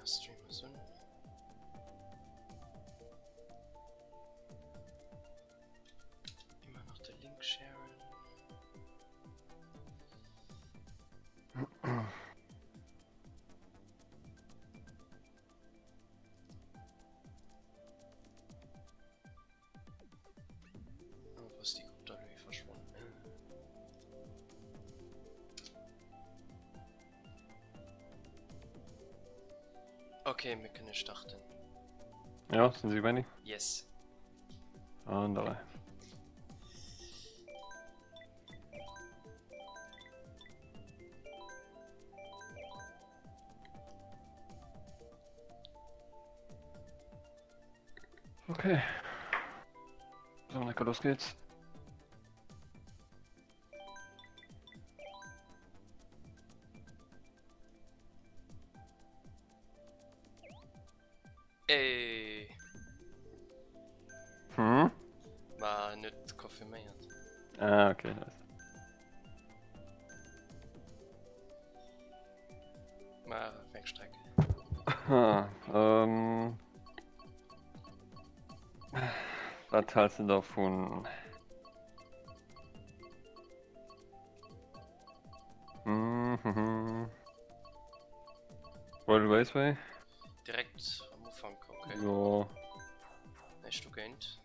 Streamer sind. Immer noch der Link sharen. Oh, wo ist die Gute verschwunden? Okay, wir können starten. Ja, sind Sie ready? Yes. Und dabei. Okay. So, Nico, los geht's. Ey, Hm? war nicht konfirmiert. Ah, okay, nice. Mal Wegstrecke. Ha, was hältst du davon? World Raceway? Direkt am Anfang, okay. Ja. Hast du gönnt?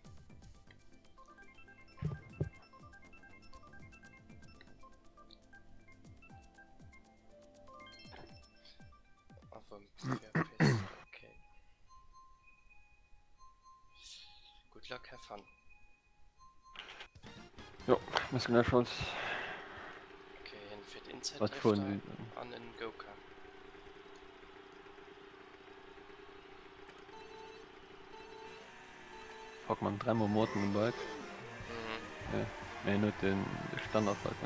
Auf dem Fairpace, okay. Good luck, have fun. Ja, müssen gleich was. Okay, ein Fit Inside Was Drifter tun an den Go-Kart. Fuck man, 3 Motoren im Bike. Mhm. Ja. Nee, nicht den Standardbike.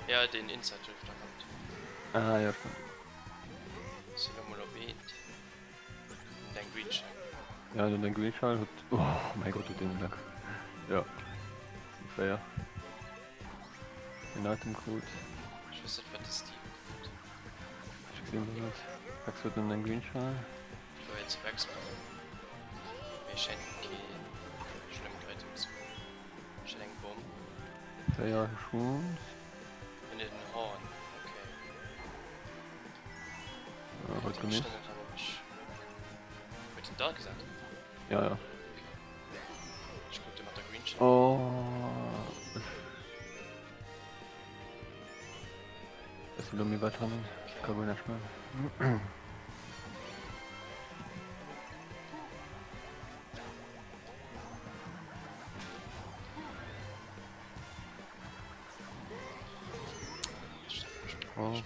Ja, den Inside Drifter hat. Ah, ja, stimmt. Sinomolobet. Dein Greenshine. Ja, dann den Greenschall hat. Oh mein Gott, den Lack. Ja. Fair. Den Item Code. Ich weiß nicht, was das Team tut. Ich gesehen, was das. Packst du dann den Greenschall? Ich will jetzt Backspin. Wir schenken kein Schlimmkeit im Zug. Schenkenbomb. Fair schon. In den Horn. Okay. Ja, heute nicht. Wird denn da gesagt? Ja, ja. Ich guck dir mal der Greenshine. Oh. Das will mir weiter haben. Kann wohl nicht mehr. Oh.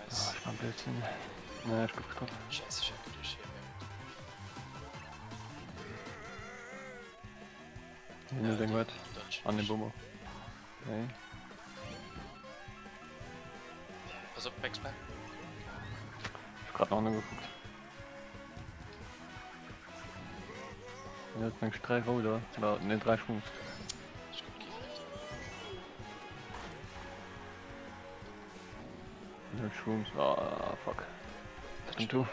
Nice. Ich war ein Blödsinn. Naja, ich guck drauf. Scheiße, ich hab durch hier. Hier den weit. Dodge. An den Bummer. Okay. Pass auf, Backspin. Ich hab grad noch geguckt. Jetzt fängst du 3 Roller. Oder ne, 3 Schwungs. Ich guck hier weiter. 3 Schwungs. Ah, fuck. Und du?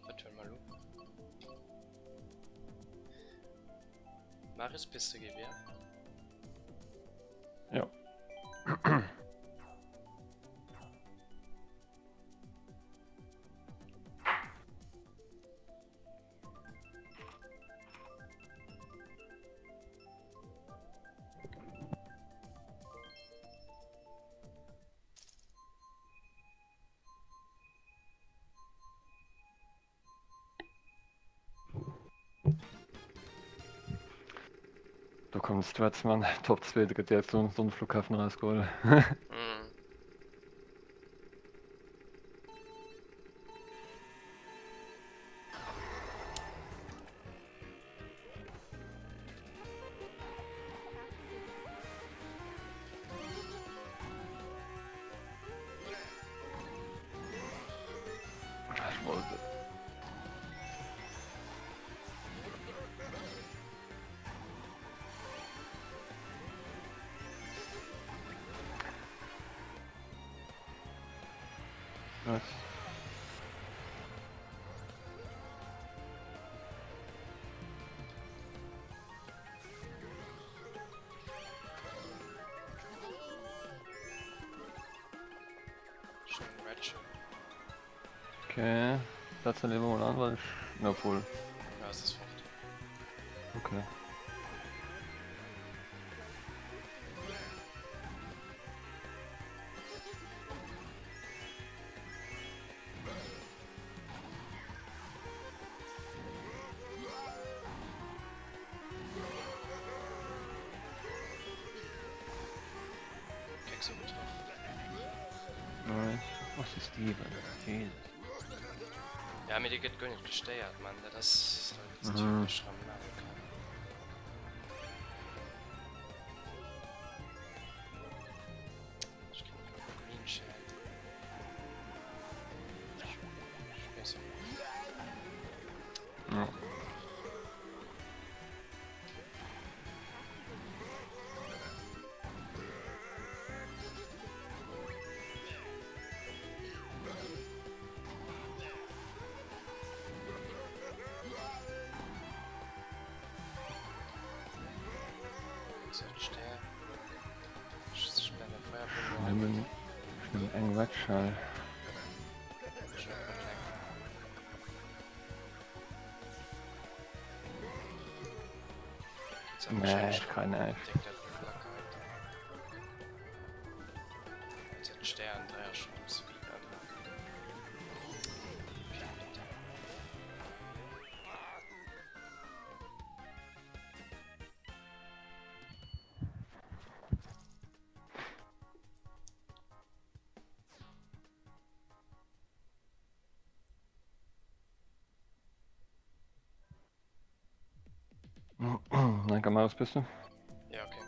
Return mal Loop. Maris, bist du Gewehr? Ja. Da kommt Stratzmann, Top 2, der geht jetzt so einen Flughafen rausgeholt. Mhm. wollte. Was? Schön Ratchet. Okay, Platz dann lieber mal an, weil ich... Na voll. Ja, es ist fort. Okay. Keks so getroffen. Nice. Was ist Steven? Jesus. Ja, mir die geht gar nicht gesteuert, Mann. Das ist halt Mhm. typisch am Namen. Ich kann nicht Green Shell. Ich weiß nicht. Ja. So, stehen. Ich bin der Feuerbombe. Ich nehm eng Wegschall. Ich hab grad leck. Geht's an Nee, wahrscheinlich keine Ahnung. Deck der Plakat. Also ein Stern, Dreier-Chance, wie dann. Danke, Marius, bist du? Ja, okay.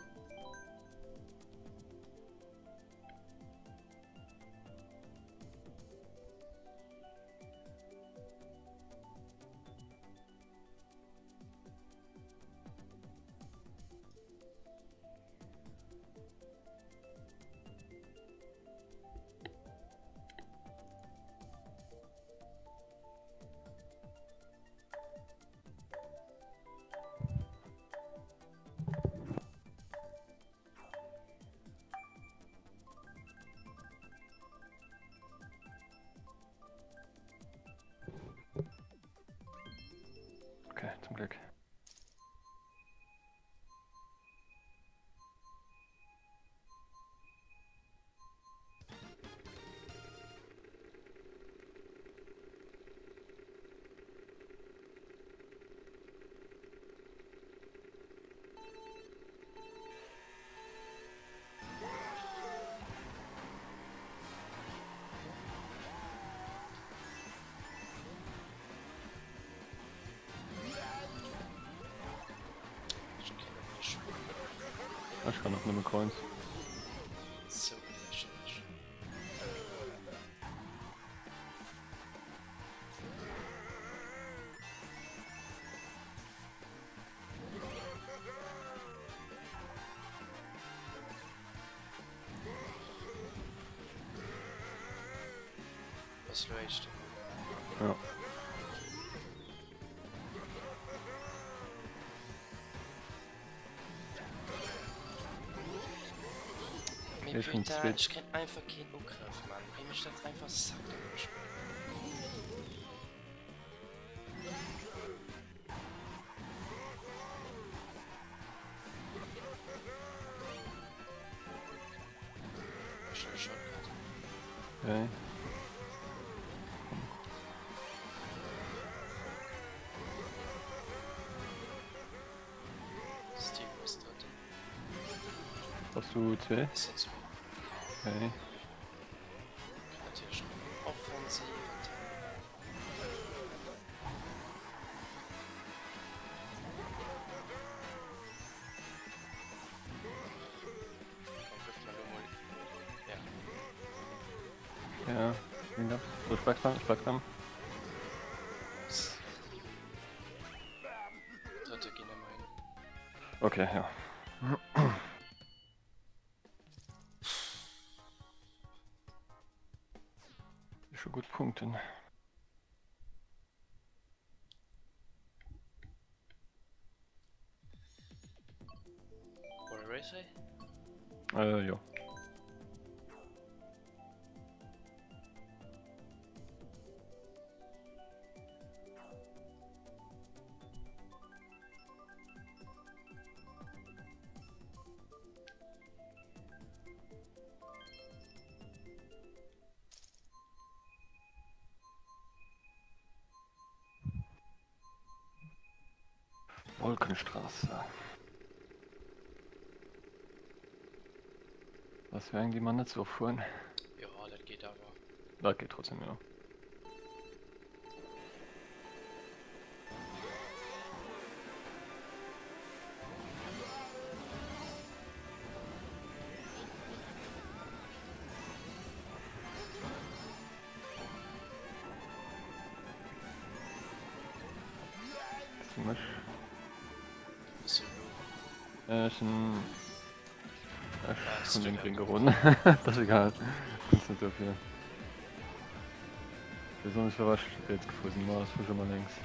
Okay, zum Glück. Ich kenne nicht. Ich kann noch nicht mehr Coins. So lächerlich. Was leuchtet? Ja. Mir Ich find's Peter, fit. ich krieg einfach keinen Angriff, Mann. Wie mich das einfach sagt, im Spiel. Schnell Shotcut. Okay. Steve ist dort. Hast du 2? Ist jetzt so. Okay. Natürlich offensiv. Komm, wirf mal nur mal. Ja. Ja, vielen Dank. So, Spectrum, Spectrum. Okay, ja. Schon gut punkten. War Racer? Ja. Wolkenstraße. Was wir eigentlich mal nicht so fahren. Ja, das geht aber. Das geht trotzdem, ja. Smash. Bist du low? Ist ein... ist von den wieder Grün gut. gewonnen. Das ist egal. Kannst nicht dafür. Besonders verwascht jetzt gefunden war, das war schon mal längst.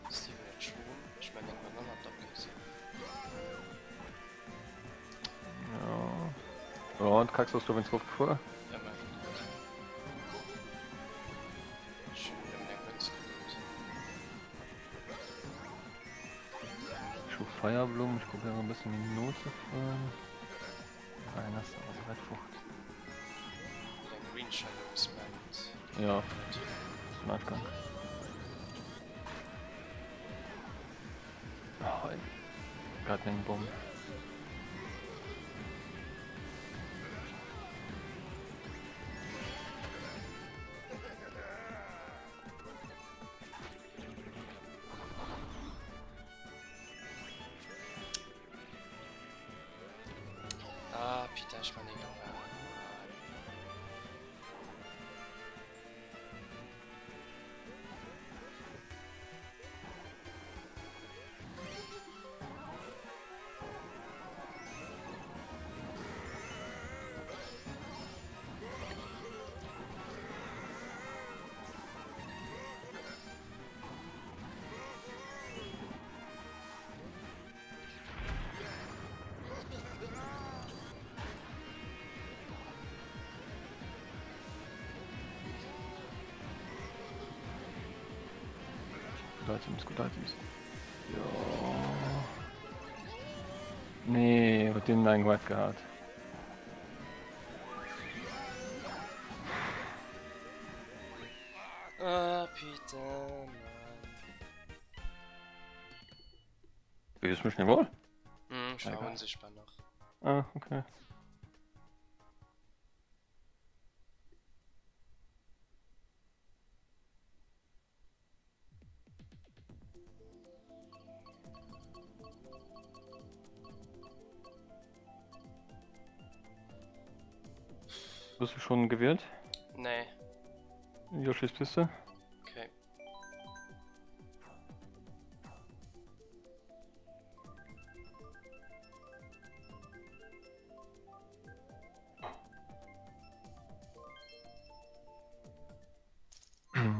Ist die jetzt schon? Ich meine, irgendwann noch mal abgesehen. Ja. Ja, und kackst du, wenn es vor? Ja, mein Gott. Schön, wenn der ganz gut. Schuh Feuerblumen, ich gucke ja noch ein bisschen in die Note fahren. Nein, das ist aber so weit Frucht. Der Green Shadow ist meint. Ja, Smartgang. Oh, Gatling Bomb. Ah, Peter, ich meine, Junge. Gut Items. Ja. Nee, mit dem einen White gehabt. Ah, Peter, Mann. Wie ist mich nicht wohl? Ich war Egal. unsichtbar noch. Ah, okay. Bist du schon gewählt? Nee, Yoshis Piste? okay.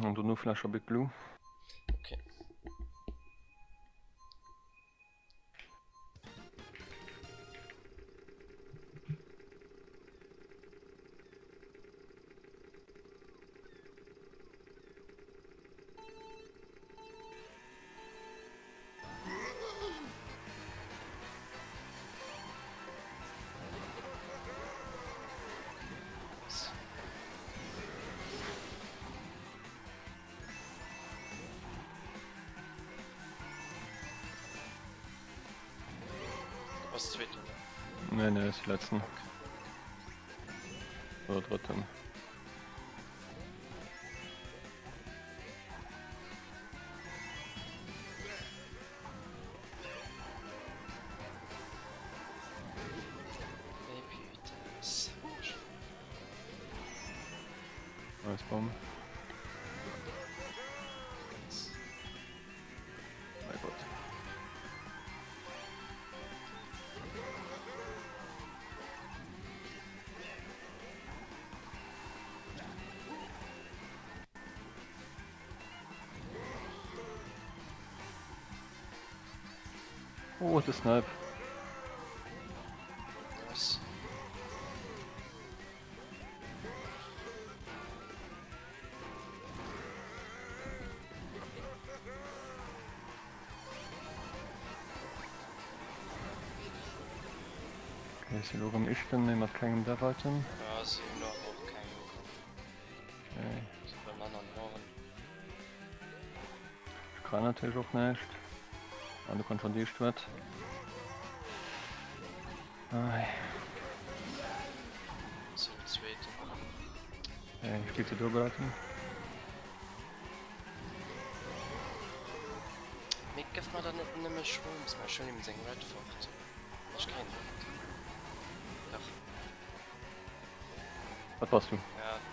Und du nur Flasche Big Blue? Okay. Was zweite, ne? Nee, ist die letzten. Oder dritten. Nee, Peter, ist Neues Baum. Mein Gott. Oh, das Snipe. Was? Okay, sie loggen ich dann, nehmen keinen der weiteren. Ja, sie noch auch keinen Ruf. Okay. Sie beim anderen hören. Ich kann natürlich auch nicht. Ah, du kannst schon die Stwert. Ai. So ein zweiter. Okay, ich spiele sie durchbereiten. Mir gibt man da nicht mehr Schwung, ist mal schön im Singen Red fort. Ich kenn nicht. Doch, Was warst du? ja,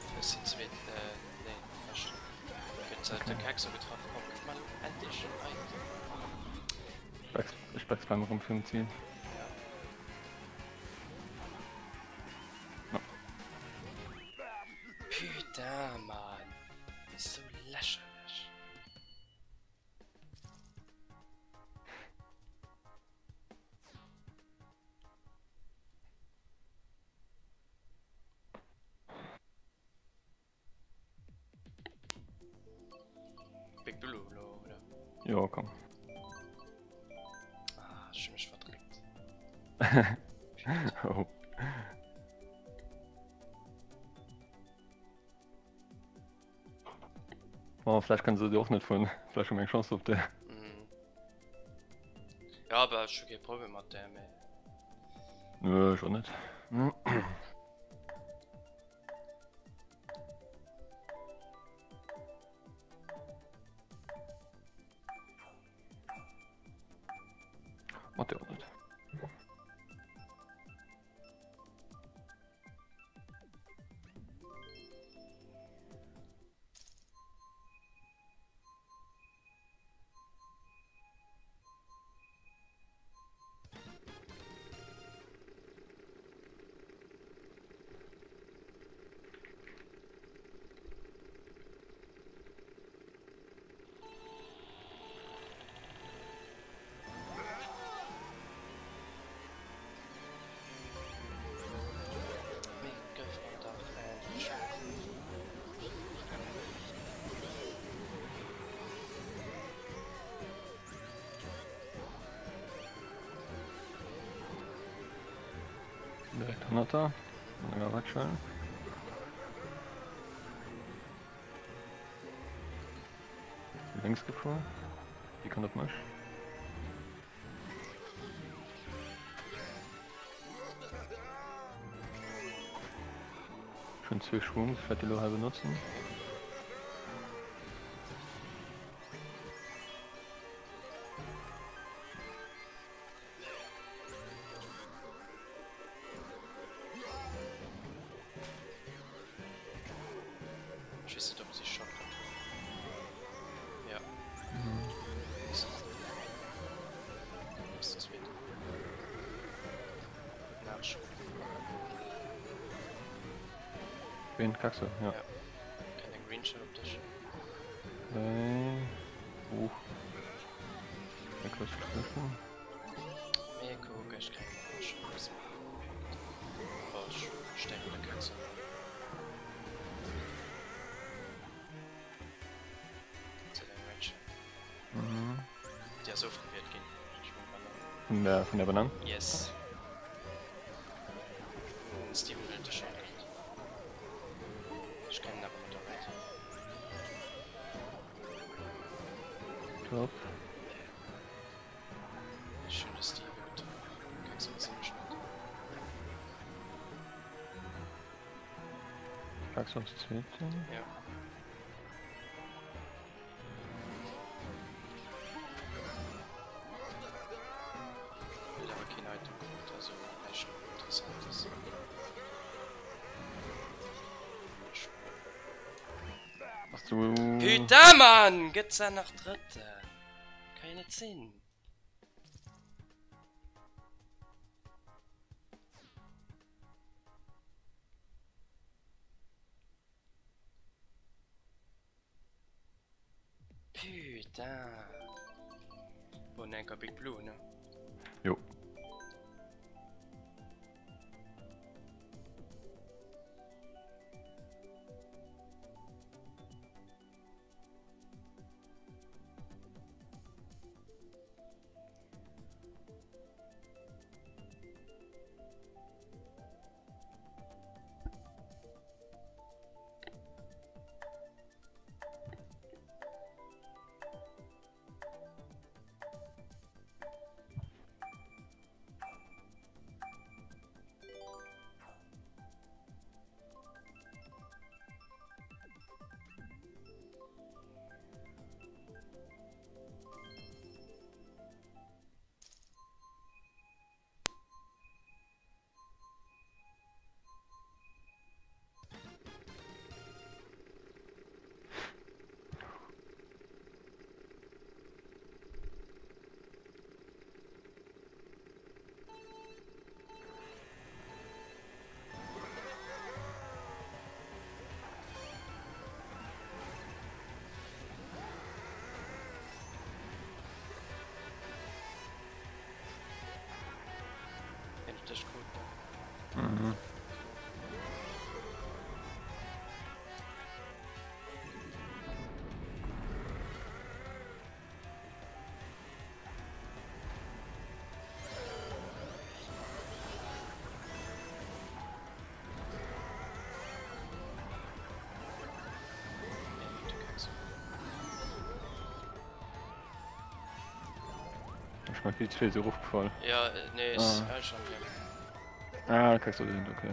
für die zweite, nee, das stimmt. Jetzt hat der Kack so getroffen, komm, gib mal endlich schon ein. Ich back's beim Rumfilm ziehen. Ja. Putain, Mann. Bist so lächerlich. Big Blue, oder? Ja, komm. Ah, ich hab mich verdrängt. Oh. Oh, vielleicht kannst du dir auch nicht von. Vielleicht haben wir eine Chance auf der. Mhm. Ja, aber ich hab kein Problem mit der mehr. Nö, schon nicht. Macht der auch nicht. Mir gibt man doch endlich schon. Direkt 100er. Länger wegschalten. Links gefahren. Die kann das nicht. Schon 2 Schwung, ich werde die Loha benutzen. Ich weiß nicht, ob sie schockt hat. Ja. So. Was ist das wieder? Nachschub. Wen kackst du? Ja. Ja. Keine Green Shell auf dich. Hoch. Der kostet Griffen. Mir guck, ich kann nicht was aber ich stelle mir eine Katze. Zu der Green Shell. Mhm. Der so früh wird gehen. Ich bin Banane. Von der Banane? Yes. Steven will das schon nicht. Ich kann ihn aber mit der Welt. Top. Schöne Steven mit der Kackse was im Schnitt. Kackst du aufs zweite? Ja. Will aber kein Item geholt, also echt interessant ist. Schwung. kannst du... Hüter, Mann! Geht's da nach Dritte? Keine 10. Putain. Bonenka Big Blue, ne? Jo. Das ist gut, ne? Mhm. Ich mag die 2 so hochgefallen. Ja, nee, ist schon wieder. Ah, da kriegst du den, okay.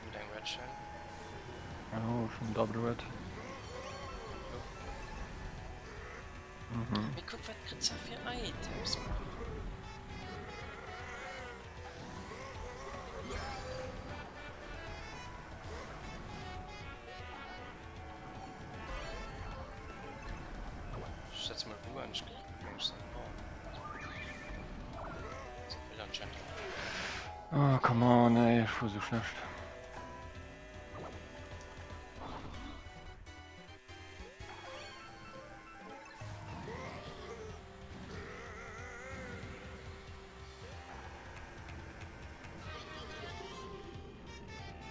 Mit einem Red Shell. Oh, schon Double Red. Mhm. Wie guck, was kriegt's da für Items, Mann? Ich setz mal Ruhe an, ich krieg Jungs an Bord. So viel anscheinend. Oh, come on, ey, ich war so schlecht.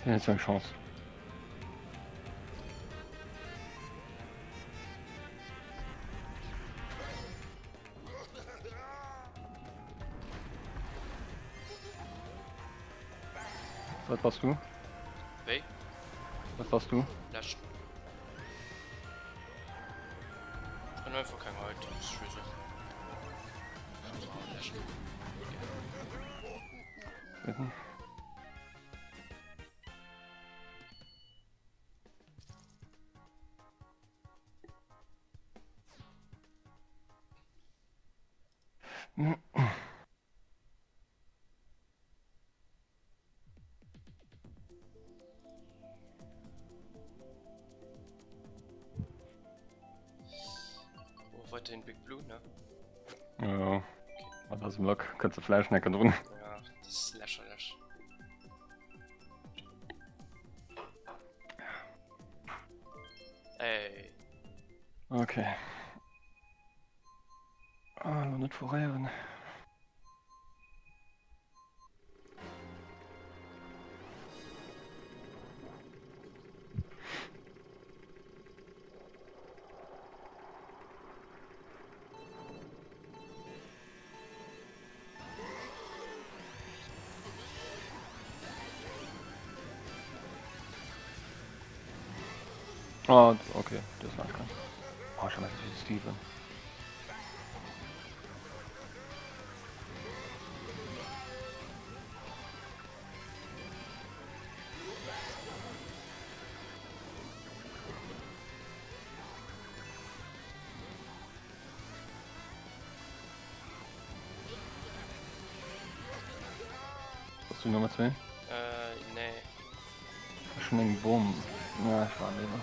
Jetzt eine Chance. Was warst du? Wey? Was warst du? Löschen. Ich kann einfach kein Items, Schüsse. So, löschen. Bitten. Wo wollt ihr den Big Blue, ne? Ja, was aus dem Block? Kannst du Fleischnecker drin? Ja, das ist Lash. Ey. Okay. Ah, noch nicht vorher. Oh, okay, das ist nicht ganz. Oh, schon mal wie Steven. du Nummer 2? Nee. Verschwingen, Boom. Na, ich war lieber.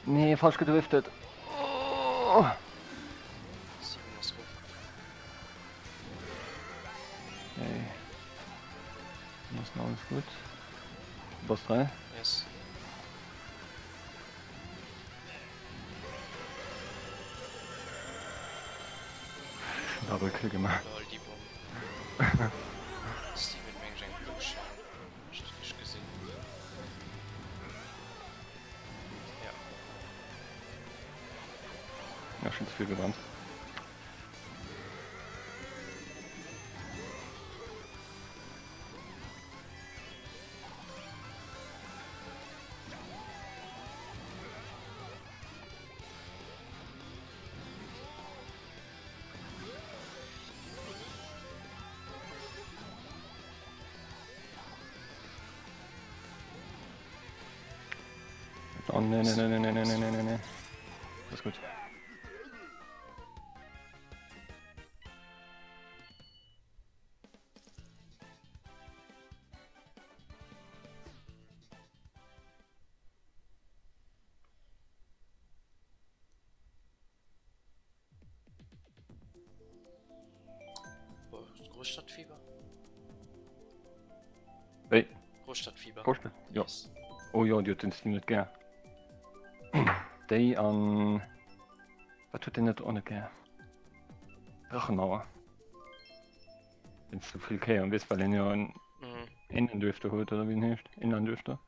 Nee, falsch gedriftet. Oh. 7 ist gut. Okay. Das ist noch alles gut. Boss 3. Yes. Double Kill gemacht. Lol, die Bombe. Steven Mengen Glückschein. Richtig gesehen. Ja. Ja, schon zu viel gewandt. Oh ne, ne, ne, ne, ne, ne, ne, ne, ne, ne. Das ist gut. Oh, Großstadtfieber. Hey, Großstadtfieber. Porsche? Ja. Yes. Oh ja, die hat den Steam nicht gern. Die an... Was tut denn nicht ohne gern? Drachenmauer. Wenn es zu viel käme und wisst, weil er ja einen Mhm. Innendüfter holt oder wie nicht? Innendüfter.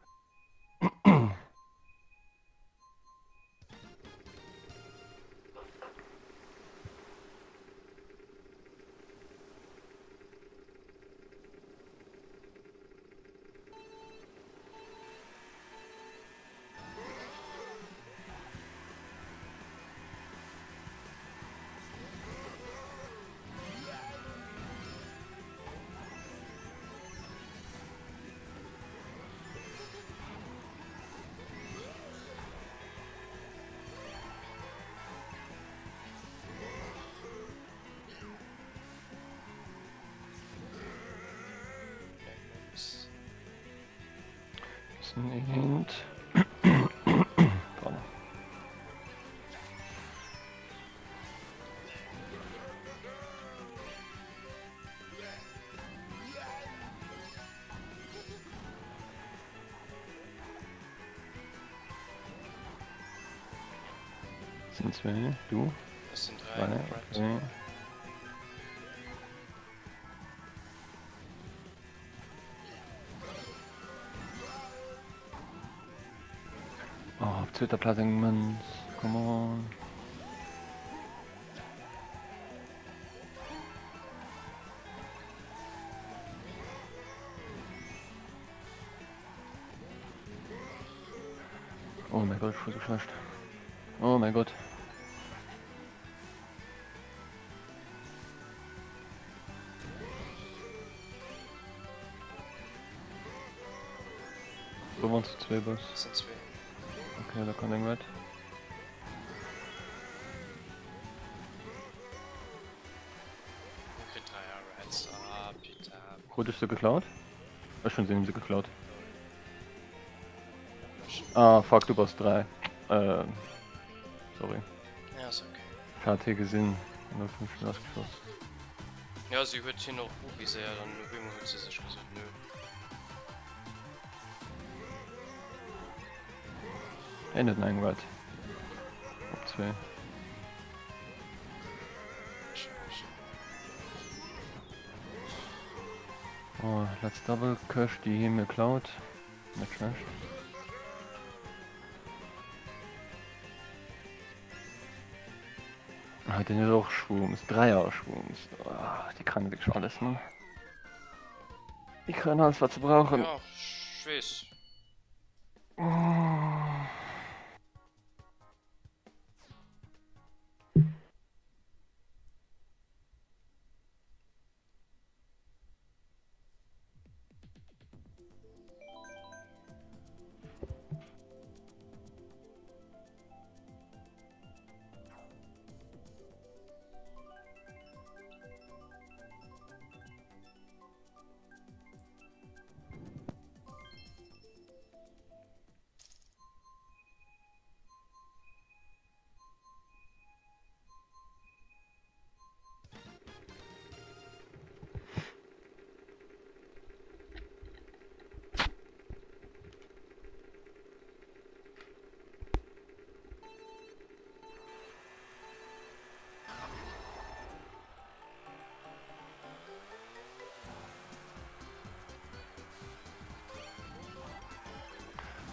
Nice. Sind... Pardon. Sind 2, du? Das sind 3. Meine, okay. Oh, auf zweiter Platz Münz. Come on. Oh mein Gott, ich wurde so schlecht. Oh mein Gott. Wo waren es 2 Boss? Das sind 2. Okay, da kommt irgendwas. Man kriegt 3 Reds ab, bitte ab. Wurdest du geklaut? Ja, schon sehen sie geklaut. Ah, fuck, du warst 3. Sorry. Ja, ist okay. KT gesehen. 05 schon ausgeschossen. Ja, sie hört hier noch wie sehr, dann irgendwann hat sie sich gesagt, nö. Endet ein Wald. Ob 2. Oh, let's double Cash die hier mir klaut. Nicht schlecht. Hat den ja doch Schwung, ist 3er Schwung. Oh, die kann wirklich alles, ne? Die können alles, was sie brauchen. Ja, ich weiß. Oh.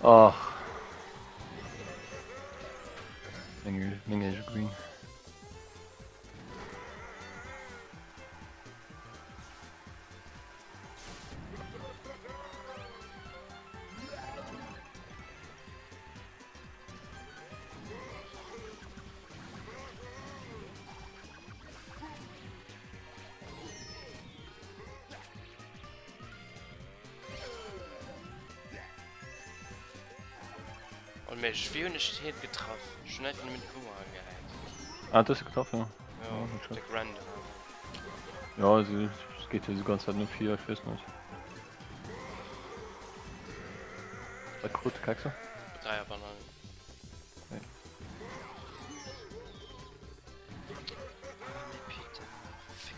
Ach. Menge is green. Und mir ist viel nicht getroffen. Schon einfach nur mit Boomer angeheilt. Ah, das ist getroffen, ja. Ja, gut schon. der Grand. Ja, also, es geht ja die ganze Zeit nur 4, ich weiß nicht. Rekrut, kriegst du? 3er Bananen. Nee. Peter. Fick.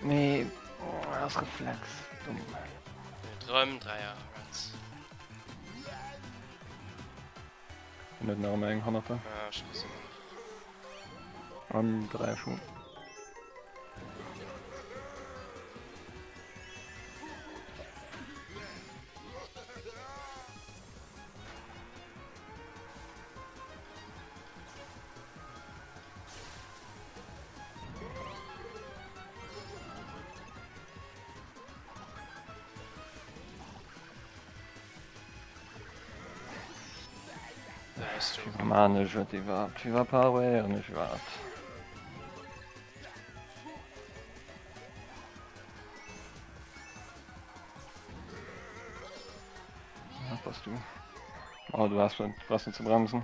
Nee, oh, das ist Reflex. Dumm. Wir träumen 3er Runs. Und nicht noch mehr Hand Ja, schon gesehen. an 3 Schuhe. Da hast du. Mann, ich werd die Wart. Ich war Power und ich wart. Ja, passt du. Oh, du hast nicht zu bremsen.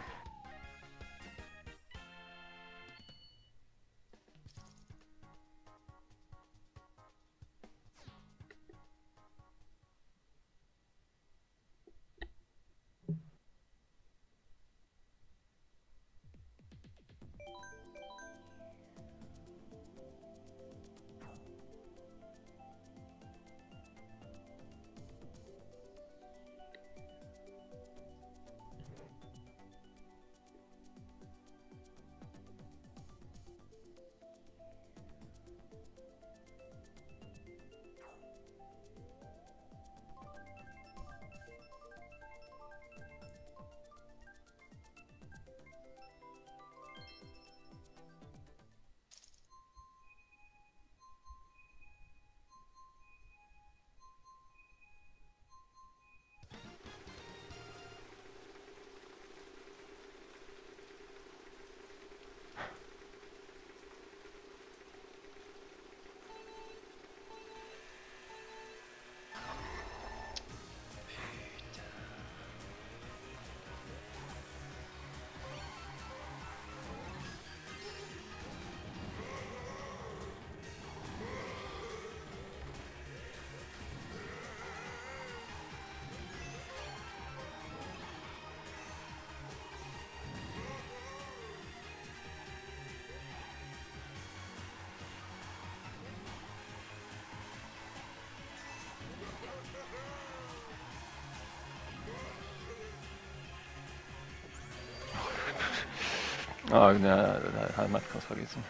Ah, ja, Heimat kannst vergessen.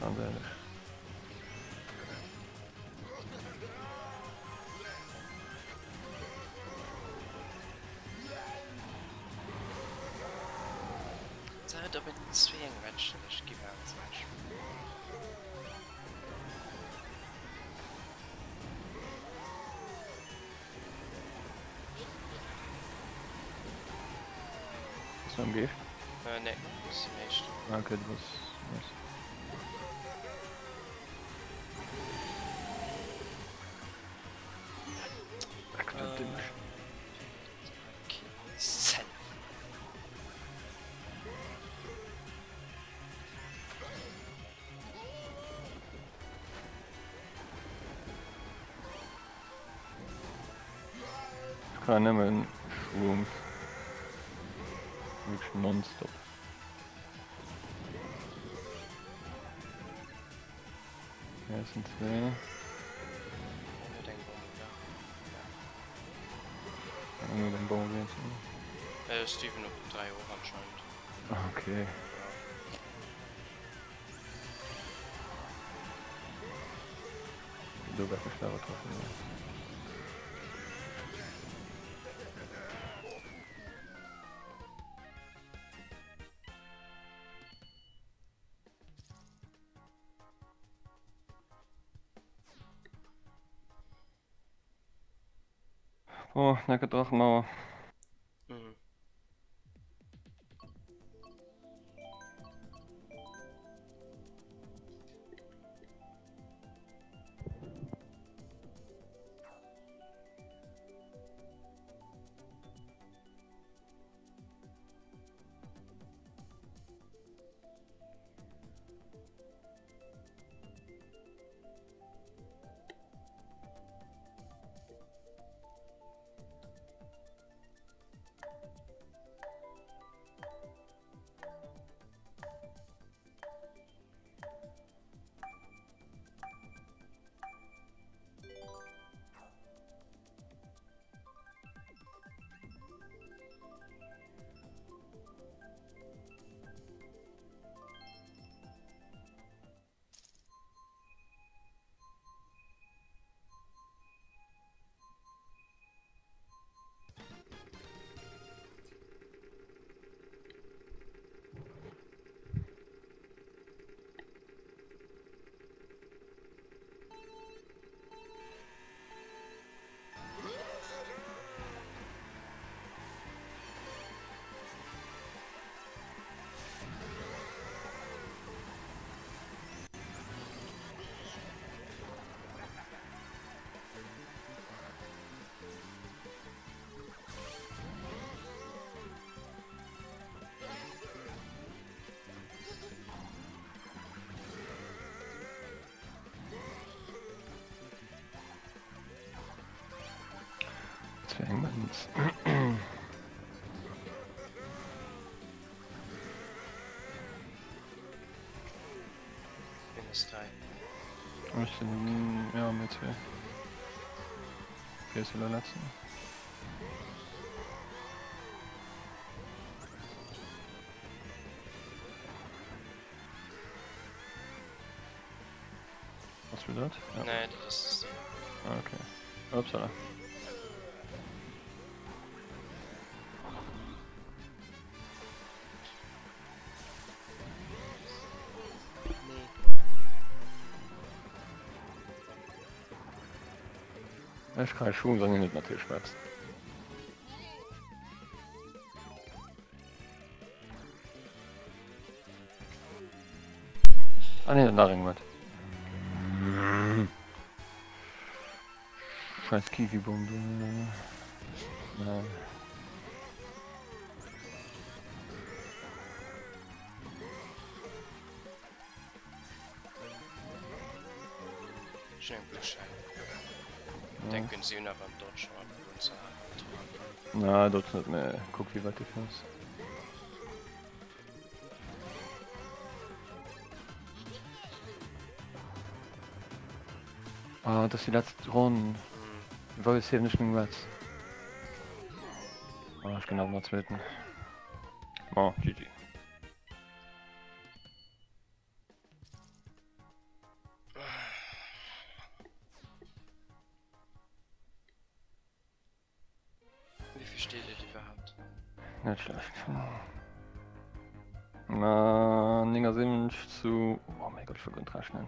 Ganz ehrlich. Zeit aber den Zwingen Menschen nicht gewähren zum Beispiel. Bist du am Gift? Ne, das ist nicht. Okay, du bist. Ach, du Ding. Okay. Self. Ich kann nicht mehr in Shrooms. Wirklich nonstop. Ja, es sind 2. Ohne den Baum, ja. Nur den Baum jetzt. Steven auf 3 hoch anscheinend. Okay. Du wirst mich schneller getroffen. Ja. Oh, nacke Drachenmauer. Mhm. Zwergmanns. Minus 3. Ich bin, ja, mit 2. Okay, ist der letzte. Was für das? Ja. Nee, das ist die. Ah, okay. Upsala. Nee. Ich kann schon sagen, nicht natürlich schwarz. Ah ne, da irgendwas. Scheiß Kiwi-Bombe. Nein. Schön Bescheid. Ja. Denken Sie nach beim Dodge und so. Na, dort nicht mehr. Guck, wie weit ich muss. Ah, das ist die letzte Runde. Ich weiß hier nicht mehr was. Ah, ich kann auch mal zweiten. Oh, GG. Wie viel steht ihr überhaupt? Nicht schlecht. Na, Ninger 7 zu. Oh mein Gott, ich vergönnt rechnen.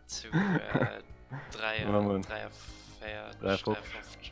Zu Oder mal. 3er, 4, 3,50. 3,50.